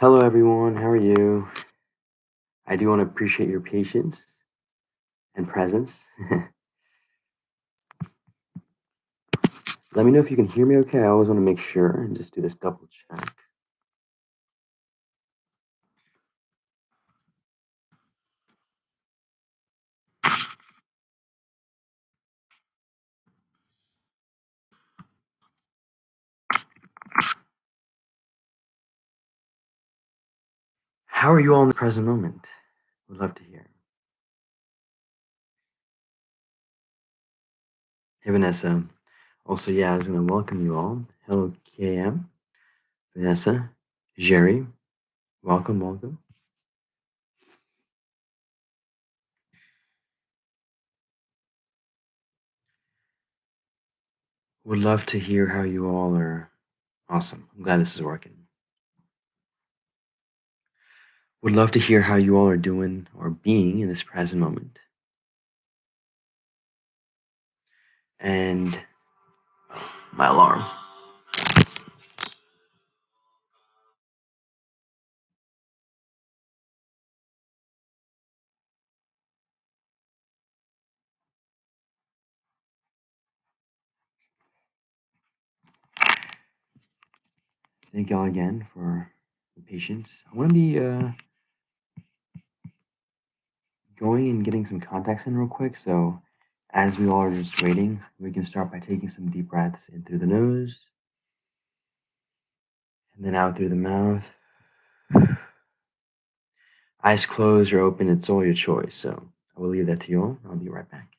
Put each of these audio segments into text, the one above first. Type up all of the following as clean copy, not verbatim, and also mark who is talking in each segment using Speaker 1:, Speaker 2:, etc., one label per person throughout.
Speaker 1: Hello, everyone. How are you? I do want to appreciate your patience and presence. Let me know if you can hear me okay. I always want to make sure and just do this double check. How are you all in the present moment? Would love to hear. Hey, Vanessa. Also, yeah, I was going to welcome you all. Hello, KM, Vanessa, Jerry. Welcome, welcome. Would love to hear how you all are. Awesome. I'm glad this is working. Would love to hear how you all are doing or being in this present moment. And my alarm. Thank y'all again for the patience. I want to be going and getting some context in real quick. So, as we all are just waiting, we can start by taking some deep breaths in through the nose and then out through the mouth. Eyes closed or open, it's all your choice. So, I will leave that to you all. I'll be right back.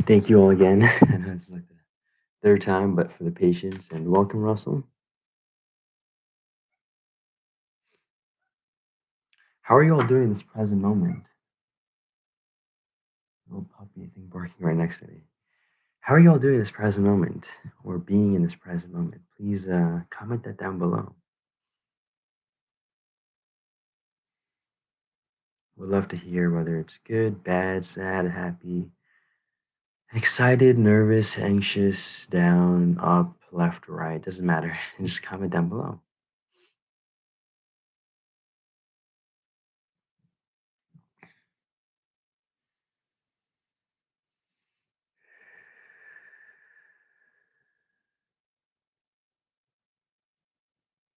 Speaker 1: Thank you all again. I know it's like the third time, but for the patience and welcome, Russell. How are you all doing in this present moment? Little puppy thing barking right next to me. How are you all doing in this present moment or being in this present moment? Please comment that down below. Would love to hear whether it's good, bad, sad, happy, excited, nervous, anxious, down, up, left, right. Doesn't matter. Just comment down below.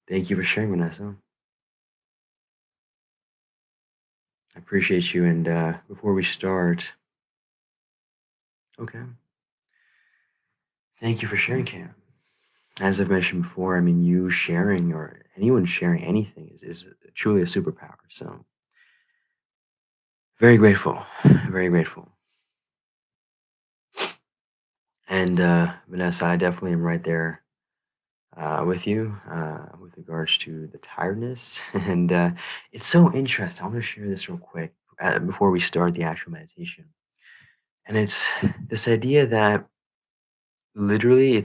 Speaker 1: Thank you for sharing, Vanessa. I appreciate you. And before we start, okay. Thank you for sharing, Cam. As I've mentioned before, I mean, you sharing or anyone sharing anything is truly a superpower. So, very grateful. Very grateful. And Vanessa, I definitely am right there with you with regards to the tiredness. And it's so interesting. I want to share this real quick before we start the actual meditation. And it's this idea that literally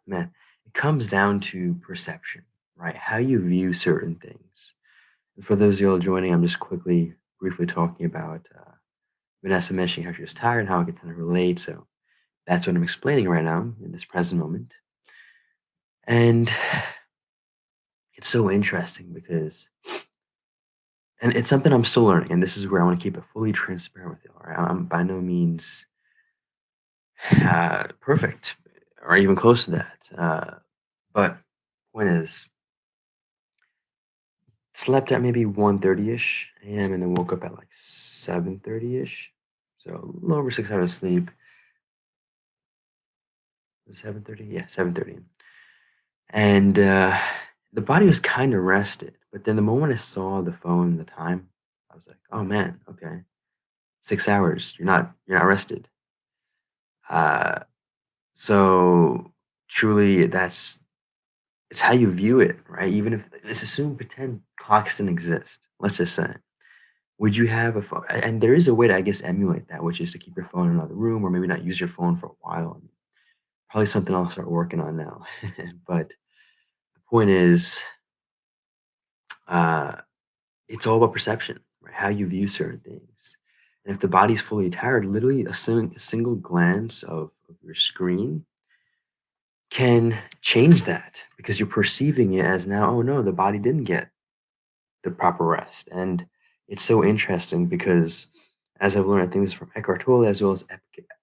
Speaker 1: man, it comes down to perception, right? How you view certain things. And for those of you all joining, I'm just briefly talking about Vanessa mentioning how she was tired and how I could kind of relate. So that's what I'm explaining right now in this present moment. And it's so interesting because, and it's something I'm still learning, and this is where I want to keep it fully transparent with you. All right, I'm by no means Perfect, or even close to that. But point is, slept at maybe 1:30ish a.m. and then woke up at like 7:30ish. So a little over 6 hours of sleep. 7:30, yeah, 7:30. And the body was kind of rested, but then the moment I saw the phone, the time, I was like, "Oh man, okay, 6 hours. You're not rested." Uh, so truly, that's it's how you view it, right? Even if let's assume pretend clocks didn't exist. Let's just say, would you have a phone? And there is a way to, I guess, emulate that, which is to keep your phone in another room, or maybe not use your phone for a while. Probably something I'll start working on now. But the point is, uh, it's all about perception, right? How you view certain things. And if the body's fully tired, literally a single glance of your screen can change that because you're perceiving it as now, oh no, the body didn't get the proper rest. And it's so interesting because as I've learned, I think this is from Eckhart Tolle as well as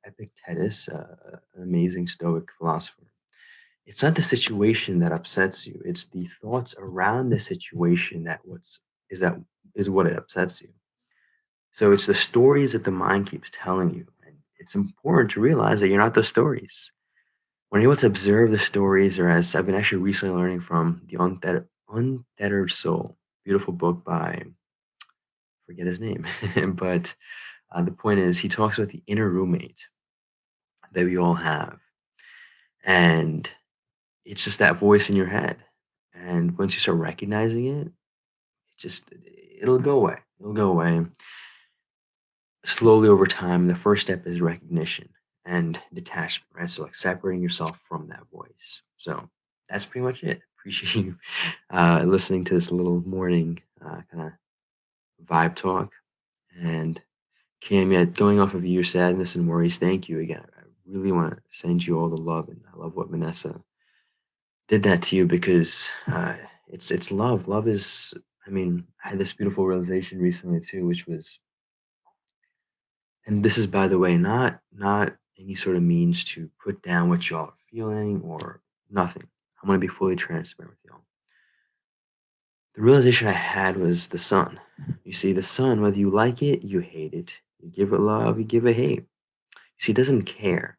Speaker 1: Epictetus, an amazing Stoic philosopher. It's not the situation that upsets you; it's the thoughts around the situation that is what it upsets you. So it's the stories that the mind keeps telling you, and it's important to realize that you're not those stories. When you're able to observe the stories, or as I've been actually recently learning from the Untethered Soul, beautiful book by forget his name, but the point is he talks about the inner roommate that we all have, and it's just that voice in your head. And once you start recognizing it, it'll go away. It'll go away slowly over time. The first step is recognition and detachment, right? So like separating yourself from that voice. So that's pretty much it. Appreciate you listening to this little morning kind of vibe talk. And Cam, yeah, going off of your sadness and worries, thank you again. I really want to send you all the love, and I love what Vanessa did that to you because it's love. Love is. I mean, I had this beautiful realization recently too, which was, and this is by the way, not any sort of means to put down what y'all are feeling or nothing. I'm gonna be fully transparent with y'all. The realization I had was the sun. You see, the sun, whether you like it, you hate it. You give it love, you give it hate. You see, it doesn't care.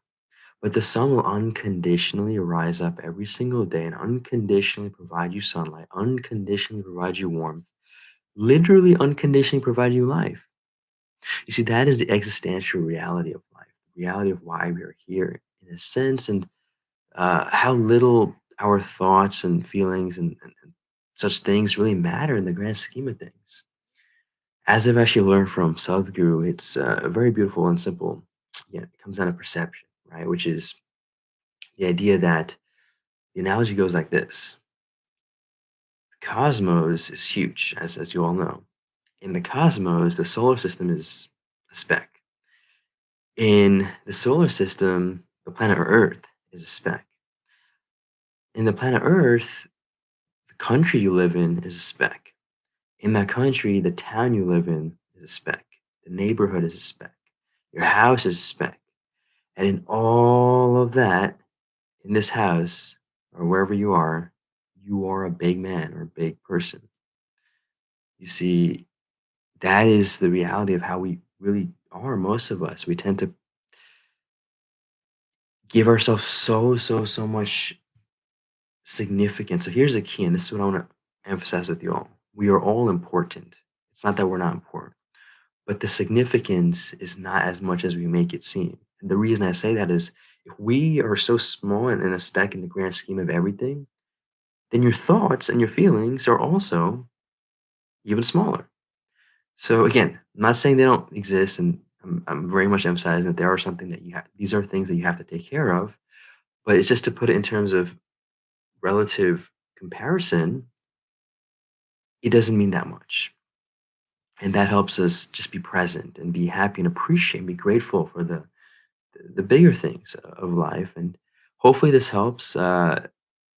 Speaker 1: But the sun will unconditionally rise up every single day and unconditionally provide you sunlight, unconditionally provide you warmth, literally unconditionally provide you life. You see, that is the existential reality of life, the reality of why we are here in a sense, and how little our thoughts and feelings and such things really matter in the grand scheme of things. As I've actually learned from Sadhguru, it's very beautiful and simple. Yeah, it comes down to perception, right? Which is the idea that the analogy goes like this: the cosmos is huge, as you all know. In the cosmos, the solar system is a speck. In the solar system, the planet Earth is a speck. In the planet Earth, the country you live in is a speck. In that country, the town you live in is a speck. The neighborhood is a speck. Your house is a speck. And in all of that, in this house, or wherever you are a big man or a big person. You see, that is the reality of how we really are, most of us. We tend to give ourselves so much significance. So here's the key, and this is what I want to emphasize with you all. We are all important. It's not that we're not important, but the significance is not as much as we make it seem. And the reason I say that is if we are so small and in a speck in the grand scheme of everything, then your thoughts and your feelings are also even smaller. So again, I'm not saying they don't exist, and I'm very much emphasizing that there are something that you have. These are things that you have to take care of, but it's just to put it in terms of relative comparison. It doesn't mean that much, and that helps us just be present and be happy and appreciate and be grateful for the bigger things of life. And hopefully, this helps. And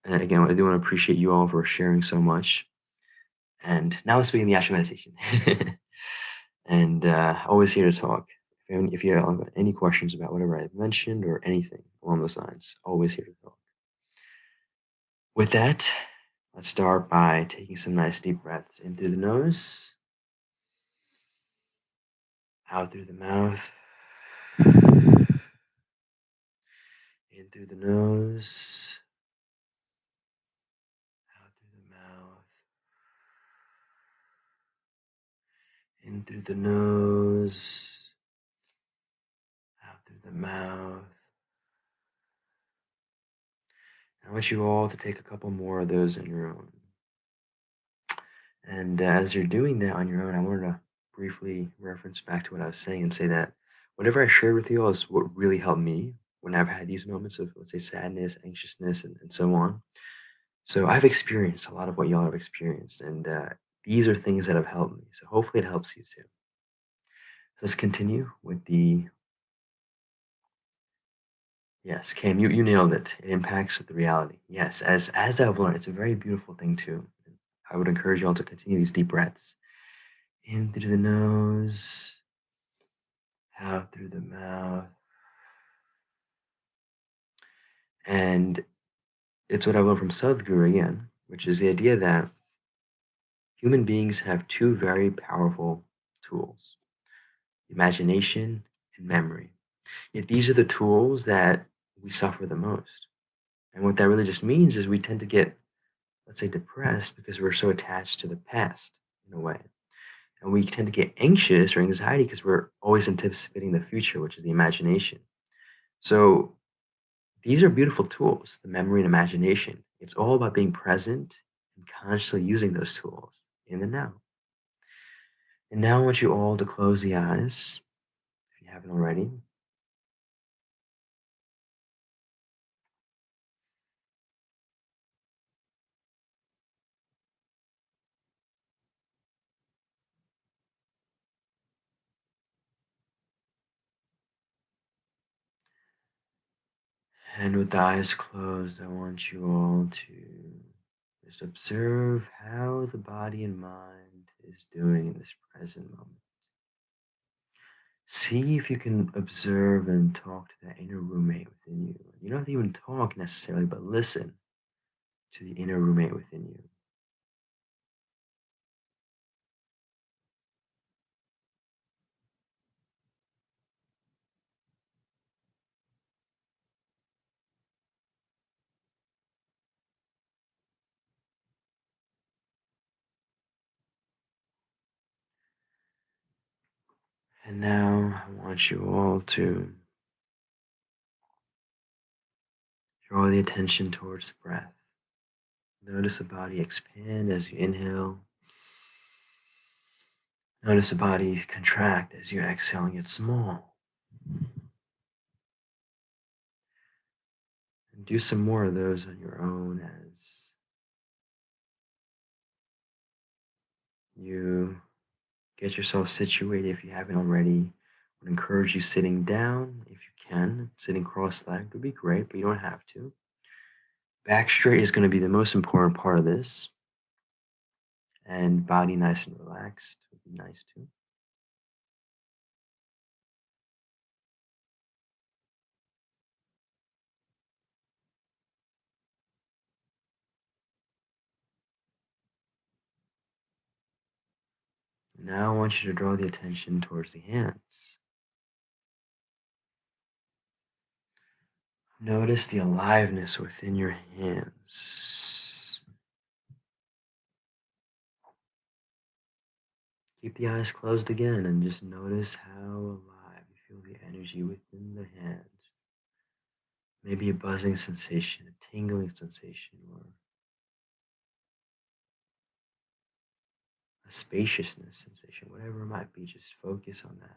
Speaker 1: again, I do want to appreciate you all for sharing so much. And now let's begin the actual meditation. And always here to talk. If you have any questions about whatever I've mentioned or anything along those lines, always here to talk. With that, let's start by taking some nice deep breaths in through the nose, out through the mouth, in through the nose, out through the mouth, in through the nose, out through the mouth. I want you all to take a couple more of those on your own. And as you're doing that on your own, I wanted to briefly reference back to what I was saying and say that whatever I shared with you all is what really helped me when I've had these moments of, let's say, sadness, anxiousness, and so on. So I've experienced a lot of what y'all have experienced, and these are things that have helped me. So hopefully it helps you too. So let's continue with the yes, Cam. You nailed it. It impacts the reality. Yes, as I've learned, it's a very beautiful thing too. I would encourage you all to continue these deep breaths in through the nose, out through the mouth, and it's what I learned from Sadhguru again, which is the idea that human beings have two very powerful tools: imagination and memory. Yet these are the tools that we suffer the most. And what that really just means is we tend to get, let's say, depressed because we're so attached to the past in a way. And we tend to get anxious or anxiety because we're always anticipating the future, which is the imagination. So these are beautiful tools, the memory and imagination. It's all about being present and consciously using those tools in the now. And now I want you all to close the eyes if you haven't already. And with the eyes closed, I want you all to just observe how the body and mind is doing in this present moment. See if you can observe and talk to that inner roommate within you. You don't have to even talk necessarily, but listen to the inner roommate within you. And now I want you all to draw the attention towards the breath. Notice the body expand as you inhale. Notice the body contract as you exhale and get small. And do some more of those on your own as you get yourself situated if you haven't already. I would encourage you sitting down if you can. Sitting cross-legged would be great, but you don't have to. Back straight is going to be the most important part of this. And body nice and relaxed would be nice too. Now I want you to draw the attention towards the hands. Notice the aliveness within your hands. Keep the eyes closed again and just notice how alive you feel the energy within the hands. Maybe a buzzing sensation, a tingling sensation, or a spaciousness sensation, whatever it might be, just focus on that.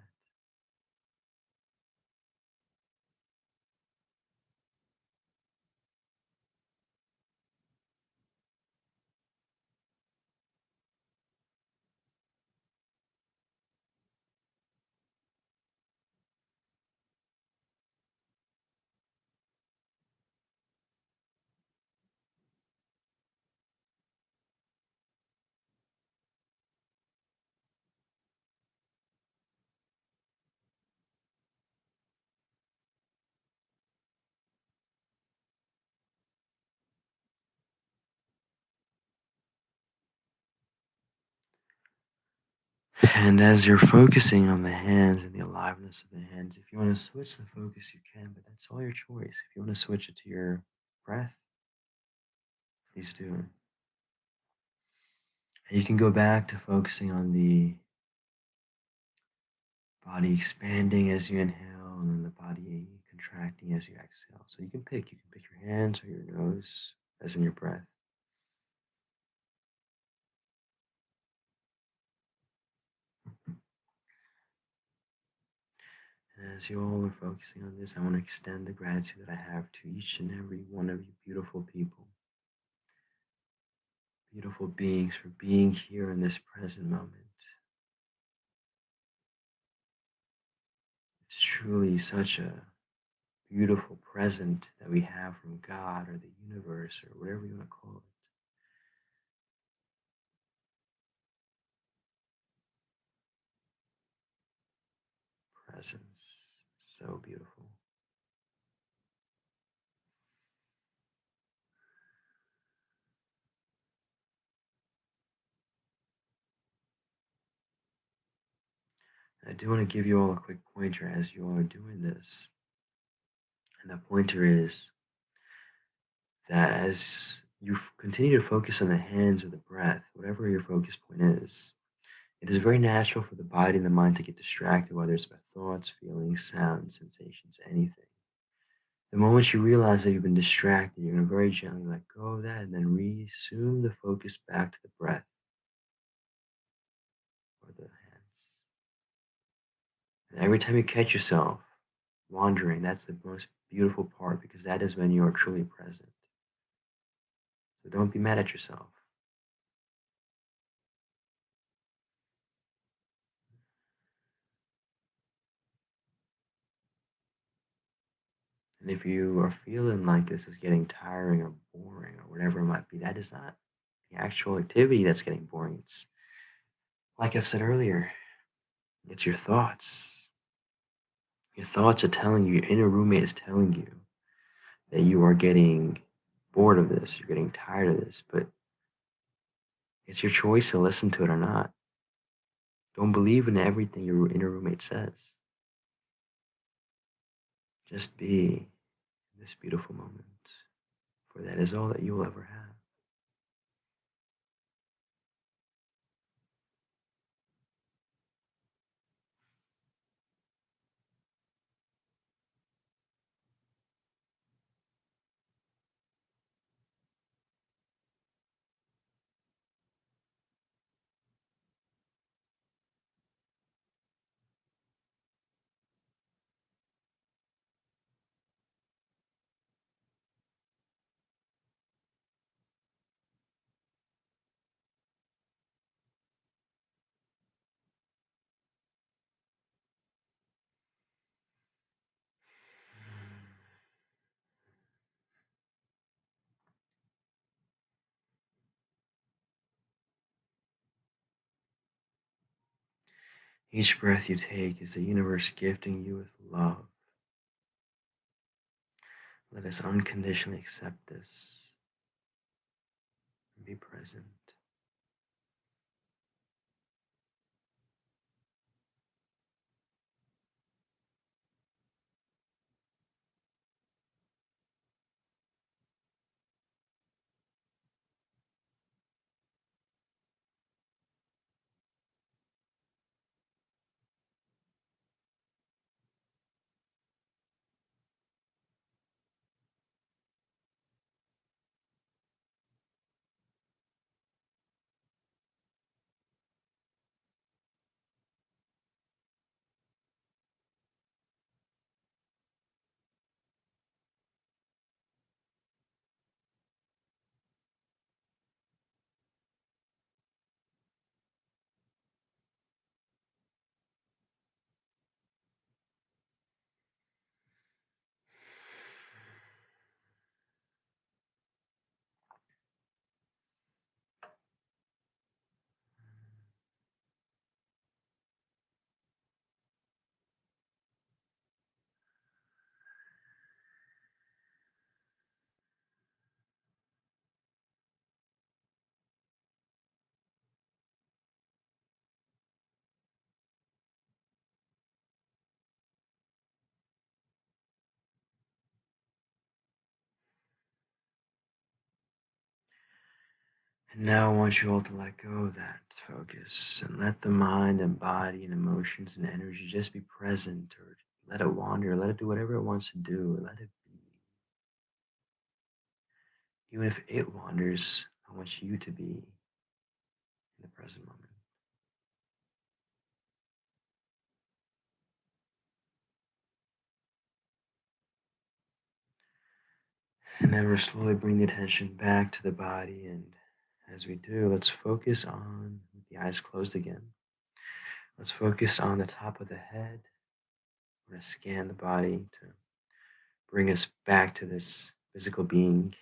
Speaker 1: And as you're focusing on the hands and the aliveness of the hands, if you want to switch the focus, you can, but that's all your choice. If you want to switch it to your breath, please do. And you can go back to focusing on the body expanding as you inhale and then the body contracting as you exhale. So you can pick your hands or your nose as in your breath. And as you all are focusing on this, I want to extend the gratitude that I have to each and every one of you beautiful people, beautiful beings, for being here in this present moment. It's truly such a beautiful present that we have from God or the universe or whatever you want to call it. Presence. So beautiful. And I do want to give you all a quick pointer as you all are doing this. And the pointer is that as you continue to focus on the hands or the breath, whatever your focus point is, it is very natural for the body and the mind to get distracted, whether it's by thoughts, feelings, sounds, sensations, anything. The moment you realize that you've been distracted, you're going to very gently let go of that and then resume the focus back to the breath or the hands. And every time you catch yourself wandering, that's the most beautiful part because that is when you are truly present. So don't be mad at yourself. And if you are feeling like this is getting tiring or boring or whatever it might be, that is not the actual activity that's getting boring. It's like I've said earlier, it's your thoughts. Your thoughts are telling you, your inner roommate is telling you that you are getting bored of this, you're getting tired of this, but it's your choice to listen to it or not. Don't believe in everything your inner roommate says. Just be in this beautiful moment, for that is all that you will ever have. Each breath you take is the universe gifting you with love. Let us unconditionally accept this and be present. And now I want you all to let go of that focus and let the mind and body and emotions and energy just be present, or let it wander, let it do whatever it wants to do, let it be. Even if it wanders, I want you to be in the present moment. And then we're slowly bring the attention back to the body. And as we do, let's focus on with the eyes closed again. Let's focus on the top of the head. We're going to scan the body to bring us back to this physical being.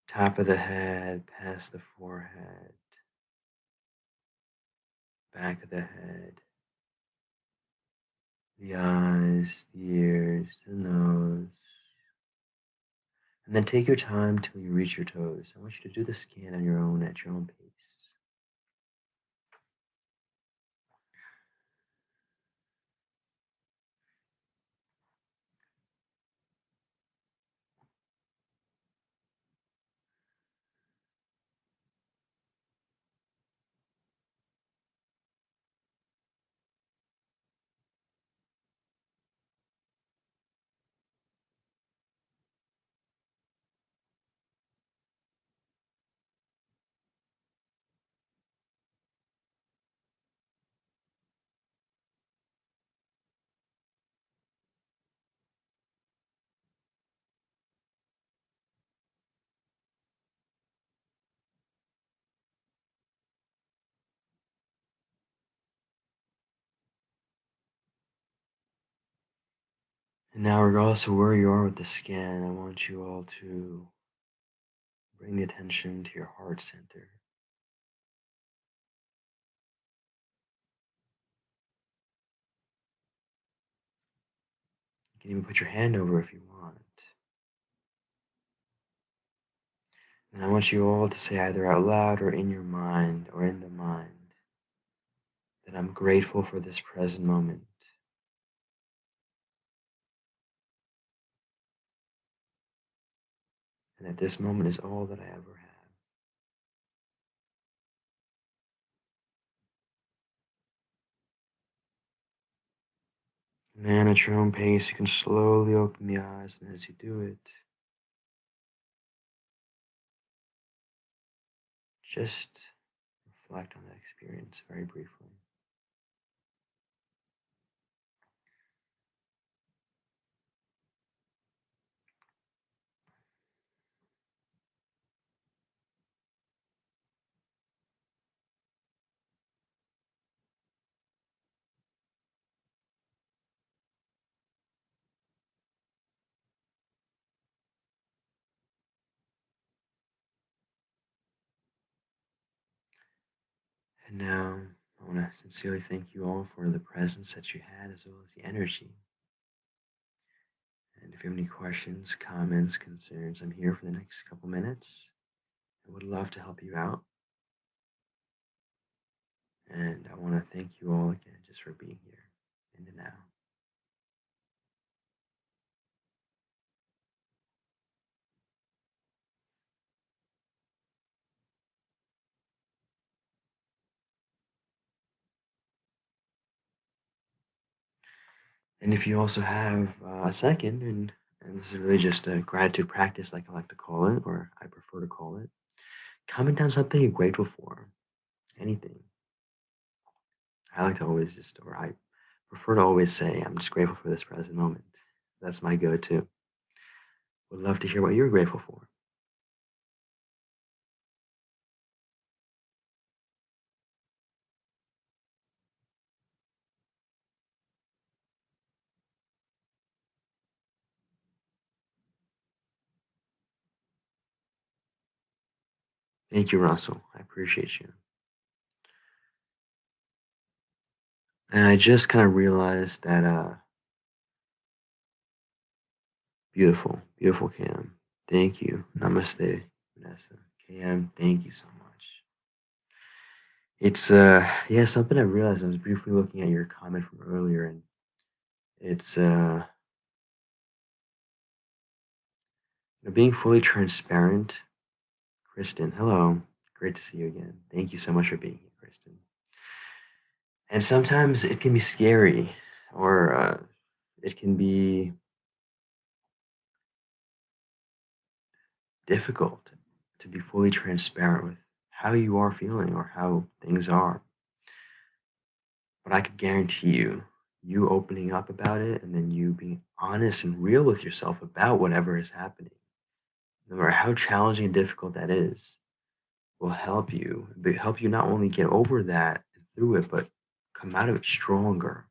Speaker 1: Top of the head, past the forehead, back of the head, the eyes, the ears, the nose. And then take your time till you reach your toes. I want you to do the scan on your own at your own pace. And now, regardless of where you are with the scan, I want you all to bring the attention to your heart center. You can even put your hand over if you want. And I want you all to say either out loud or in your mind or in the mind that I'm grateful for this present moment. And that this moment is all that I ever have. And then at your own pace, you can slowly open the eyes, and as you do it, just reflect on that experience very briefly. And now, I want to sincerely thank you all for the presence that you had as well as the energy. And if you have any questions, comments, concerns, I'm here for the next couple minutes. I would love to help you out. And I want to thank you all again just for being here in the now. And if you also have a second, and this is really just a gratitude practice, like I like to call it, or I prefer to call it, comment down something you're grateful for, anything. I like to always just, or I prefer to always say, I'm just grateful for this present moment. That's my go to. Would love to hear what you're grateful for. Thank you, Russell. I appreciate you. And I just kind of realized that, beautiful, beautiful Cam. Thank you. Namaste, Vanessa. Cam, thank you so much. It's yeah, something I realized. I was briefly looking at your comment from earlier, and it's being fully transparent Kristen, hello. Great to see you again. Thank you so much for being here, Kristen. And sometimes it can be scary, or it can be difficult to be fully transparent with how you are feeling or how things are. But I could guarantee you, you opening up about it and then you being honest and real with yourself about whatever is happening, no matter how challenging and difficult that is, will help you not only get over that and through it, but come out of it stronger.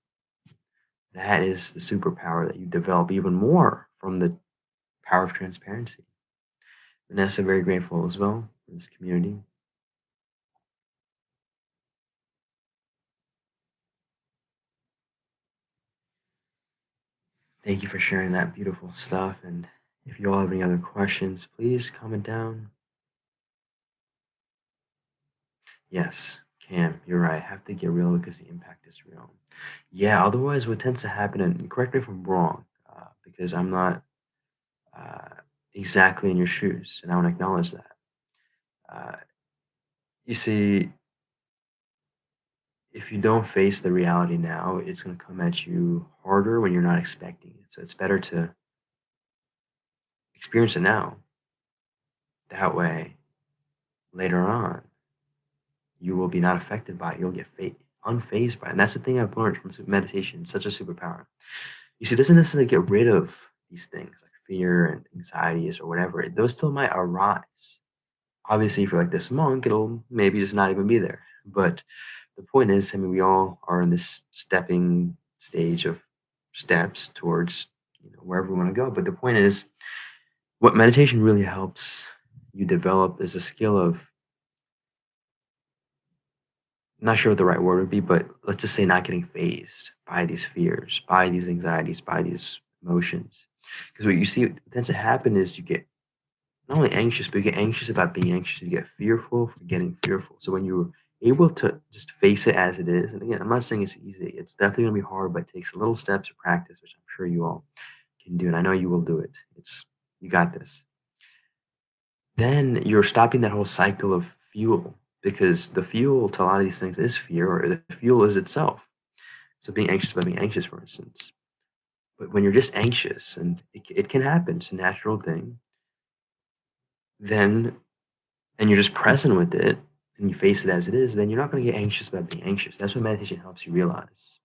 Speaker 1: That is the superpower that you develop even more from the power of transparency. Vanessa, very grateful as well for this community. Thank you for sharing that beautiful stuff. And if you all have any other questions, please comment down. Yes, Cam, you're right. Have to get real because the impact is real. Yeah, otherwise, what tends to happen, and correct me if I'm wrong, because I'm not uh, exactly in your shoes, and I want to acknowledge that. Uh, you see, if you don't face the reality now, it's going to come at you harder when you're not expecting it. So it's better to experience it now. That way, later on, you will be not affected by it. You'll get unfazed by it. And that's the thing I've learned from meditation. It's such a superpower. You see, it doesn't necessarily get rid of these things like fear and anxieties or whatever. Those still might arise. Obviously, if you're like this monk, it'll maybe just not even be there. But the point is, I mean, we all are in this stepping stage of steps towards wherever we want to go. But the point is, what meditation really helps you develop is a skill of, I'm not sure what the right word would be, but let's just say not getting phased by these fears, by these anxieties, by these emotions. Because what you see what tends to happen is you get not only anxious, but you get anxious about being anxious. You get fearful for getting fearful. So when you're able to just face it as it is, and again, I'm not saying it's easy. It's definitely gonna be hard, but it takes little steps of practice, which I'm sure you all can do, and I know you will do it. It's You got this. Then you're stopping that whole cycle of fuel because the fuel to a lot of these things is fear, or the fuel is itself. So being anxious about being anxious, for instance. But when you're just anxious, and it can happen, it's a natural thing, then and you're just present with it and you face it as it is, then you're not going to get anxious about being anxious. That's what meditation helps you realize.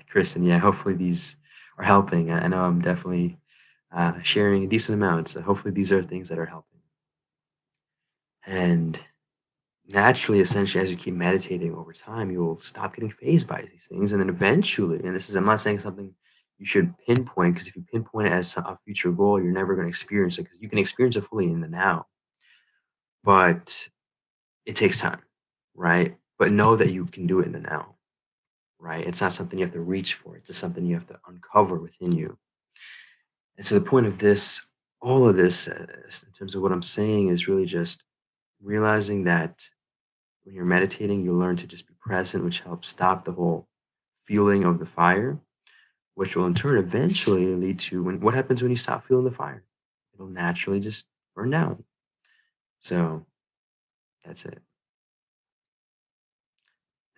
Speaker 1: Kristen, yeah, hopefully these are helping. I know I'm definitely sharing a decent amount, so hopefully these are things that are helping. And naturally, essentially, as you keep meditating over time, you'll stop getting phased by these things. And then eventually, and this is, I'm not saying something you should pinpoint, because if you pinpoint it as a future goal, you're never going to experience it because you can experience it fully in the now. But it takes time, right? But know that you can do it in the now, right? It's not something you have to reach for. It's just something you have to uncover within you. And so the point of this, all of this, in terms of what I'm saying, is really just realizing that when you're meditating, you learn to just be present, which helps stop the whole feeling of the fire, which will in turn eventually lead to what happens when you stop feeling the fire? It'll naturally just burn down. So that's it.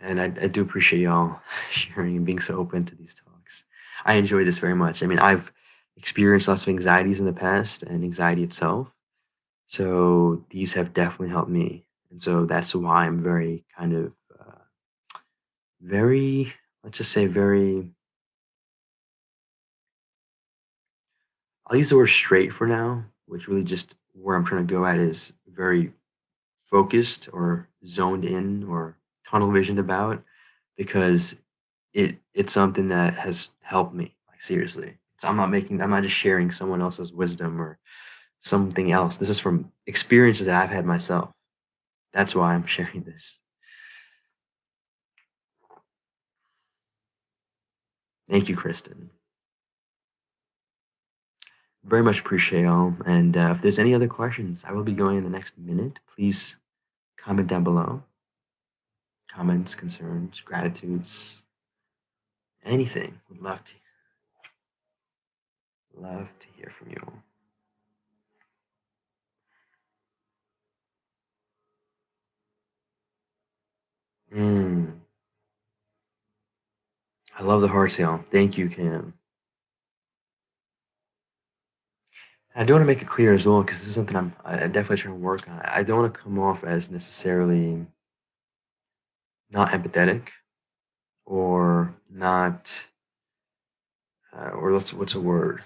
Speaker 1: And I do appreciate y'all sharing and being so open to these talks. I enjoy this very much. I mean, I've experienced lots of anxieties in the past and anxiety itself. So these have definitely helped me. And so that's why I'm very kind of, very, let's just say, very, I'll use the word straight for now, which really just where I'm trying to go at is very focused or zoned in or tunnel visioned about, because it's something that has helped me, like, seriously. So I'm not just sharing someone else's wisdom or something else. This is from experiences that I've had myself. That's why I'm sharing this. Thank you, Kristen. Very much appreciate y'all. And if there's any other questions, I will be going in the next minute. Please comment down below. Comments, concerns, gratitudes, anything. Would love to hear from you all. Mm. I love the hard sale. Thank you, Kim. I do want to make it clear as well, because this is something I definitely trying to work on. I don't want to come off as necessarily not empathetic or not, or what's a word?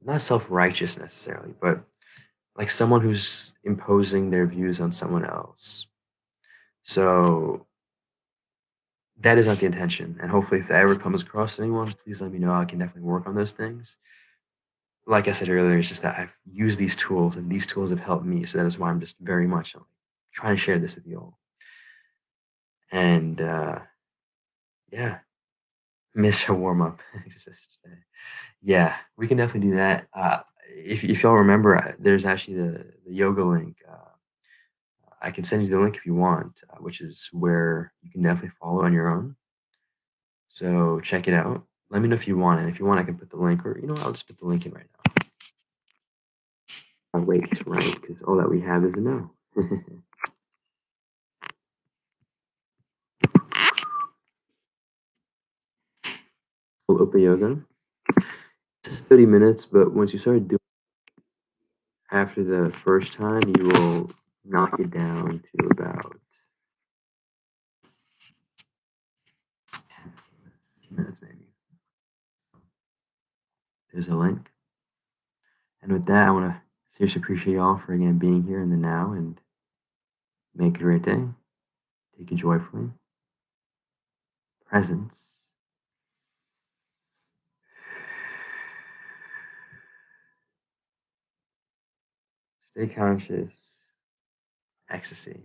Speaker 1: Not self-righteous necessarily, but like someone who's imposing their views on someone else. So that is not the intention. And hopefully, if that ever comes across anyone, please let me know. I can definitely work on those things. Like I said earlier, it's just that I've used these tools and these tools have helped me. So that is why I'm just very much like, trying to share this with you all. And yeah, miss her warm up. Yeah, we can definitely do that. If y'all remember, there's actually the yoga link. I can send you the link if you want, which is where you can definitely follow on your own. So check it out. Let me know if you want it. If you want, I can put the link, or I'll just put the link in right now. I'll wait, right? Because all that we have is a no. Full Upa Yoga. This is 30 minutes, but once you start doing after the first time, you will knock it down to about 10 minutes maybe. There's a link. And with that, I want to seriously appreciate y'all for again being here in the now and make it a great day. Take it joyfully. Presence. Stay conscious. Ecstasy.